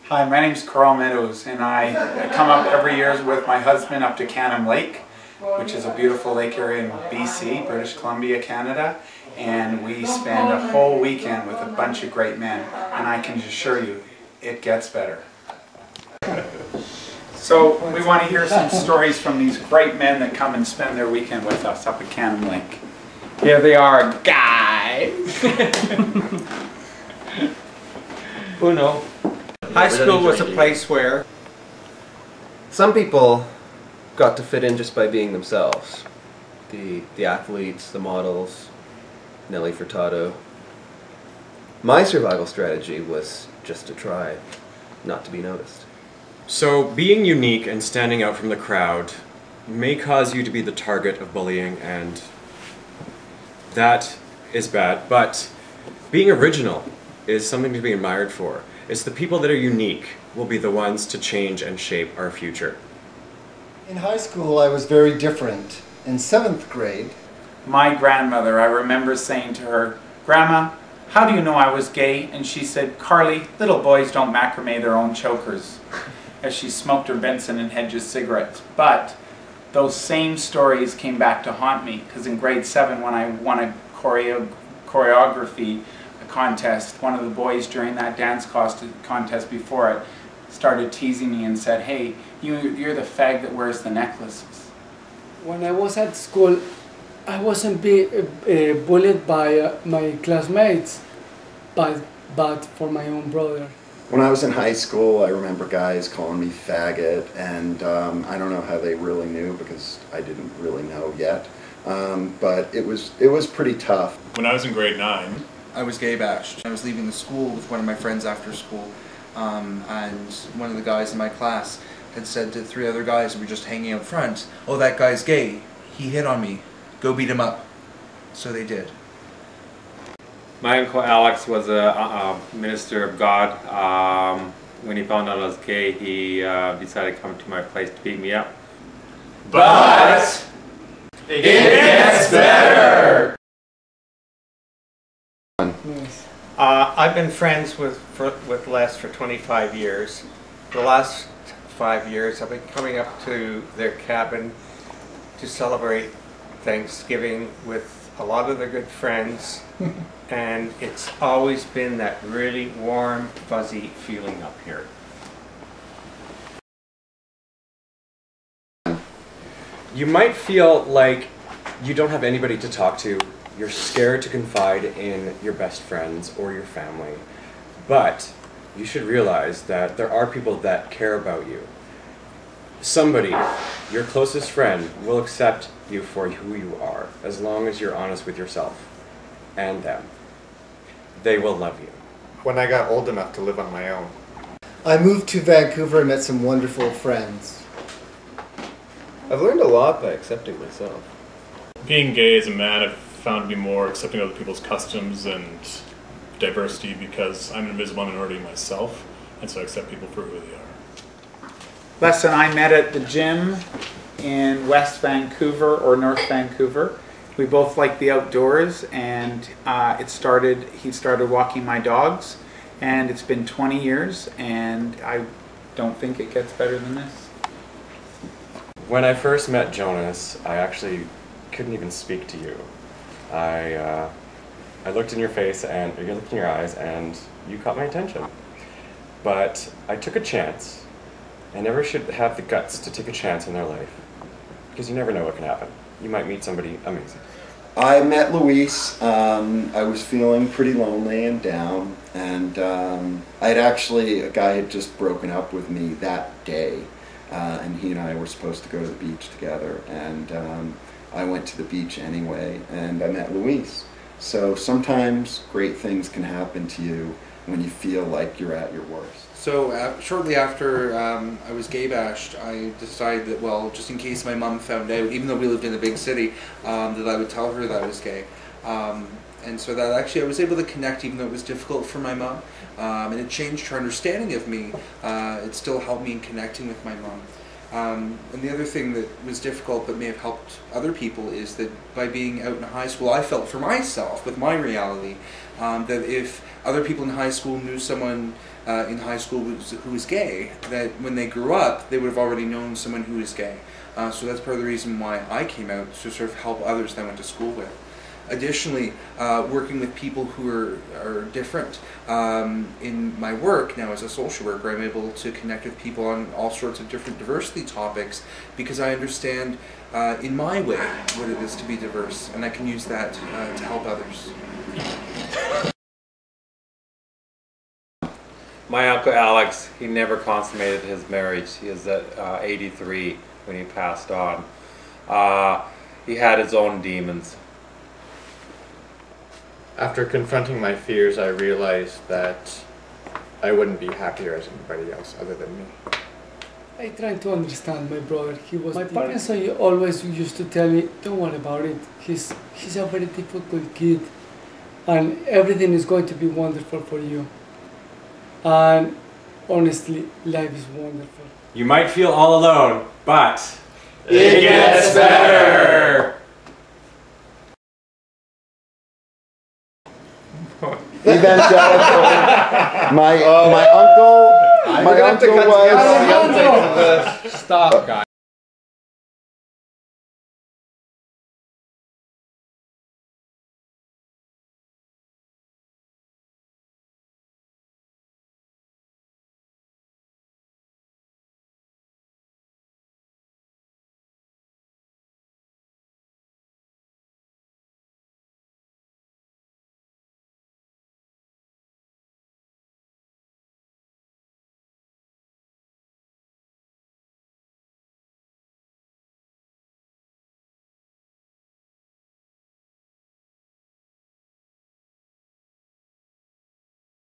Hi, my name's Carl Meadows, and I come up every year with my husband up to Canim Lake, which is a beautiful lake area in BC, British Columbia, Canada, and we spend a whole weekend with a bunch of great men, and I can assure you, it gets better. So we want to hear some stories from these great men that come and spend their weekend with us up at Canim Lake. Here they are, guys! Uno. High school was a place where some people got to fit in just by being themselves. The athletes, the models, Nelly Furtado. My survival strategy was just to try not to be noticed. So being unique and standing out from the crowd may cause you to be the target of bullying, and that is bad, but being original is something to be admired for. It's the people that are unique will be the ones to change and shape our future. In high school, I was very different. In 7th grade, my grandmother, I remember saying to her, "Grandma, how do you know I was gay?" And she said, "Carly, little boys don't macrame their own chokers," as she smoked her Benson and Hedges cigarettes. But those same stories came back to haunt me, because in grade 7, when I won a choreography contest, one of the boys during that dance contest before it started teasing me and said, "Hey, you're the fag that wears the necklaces." When I was at school, I wasn't bullied by my classmates, but for my own brother. When I was in high school, I remember guys calling me faggot, and I don't know how they really knew because I didn't really know yet. But it was pretty tough. When I was in grade 9, I was gay bashed. I was leaving the school with one of my friends after school, and one of the guys in my class had said to 3 other guys who were just hanging out front, "Oh, that guy's gay. He hit on me. Go beat him up." So they did. My uncle Alex was a minister of God. When he found out I was gay, he decided to come to my place to beat me up. But it gets better! I've been friends with Les for 25 years. The last 5 years I've been coming up to their cabin to celebrate Thanksgiving with a lot of their good friends, and it's always been that really warm, fuzzy feeling up here. You might feel like you don't have anybody to talk to. You're scared to confide in your best friends or your family, but you should realize that there are people that care about you. Somebody, your closest friend, will accept you for who you are, as long as you're honest with yourself and them. They will love you. When I got old enough to live on my own, I moved to Vancouver and met some wonderful friends. I've learned a lot by accepting myself. being gay as a man, I've found to be more accepting of other people's customs and diversity because I'm an invisible minority myself, and so I accept people for who they are. Les and I met at the gym in West Vancouver or North Vancouver. We both like the outdoors, and he started walking my dogs, and it's been 20 years, and I don't think it gets better than this. When I first met Jonas, I actually couldn't even speak to you. I looked in your face, and you looked in your eyes, and you caught my attention. But I took a chance. I never should have the guts to take a chance in their life, because you never know what can happen. You might meet somebody amazing. I met Luis. I was feeling pretty lonely and down, and a guy had just broken up with me that day, and he and I were supposed to go to the beach together, and I went to the beach anyway, and I met Luis. So sometimes great things can happen to you when you feel like you're at your worst. So shortly after I was gay bashed, I decided that, well, just in case my mom found out, even though we lived in a big city, that I would tell her that I was gay. And so that actually I was able to connect, even though it was difficult for my mom. And it changed her understanding of me. It still helped me in connecting with my mom. And the other thing that was difficult but may have helped other people is that by being out in high school, I felt for myself, with my reality, that if other people in high school knew someone in high school who was gay, that when they grew up, they would have already known someone who was gay. So that's part of the reason why I came out, to sort of help others that I went to school with. Additionally, working with people who are different. In my work now as a social worker, I'm able to connect with people on all sorts of different diversity topics because I understand in my way what it is to be diverse, and I can use that to help others. My Uncle Alex, he never consummated his marriage. He was at 83 when he passed on. He had his own demons. After confronting my fears, I realized that I wouldn't be happier as anybody else other than me. I try to understand my brother. My parents always used to tell me, don't worry about it. He's a very difficult kid, and everything is going to be wonderful for you. And honestly, life is wonderful. You might feel all alone, but It gets better! Evangelical. My uncle We're gonna have to cut was. together the updates of this. stop, guys.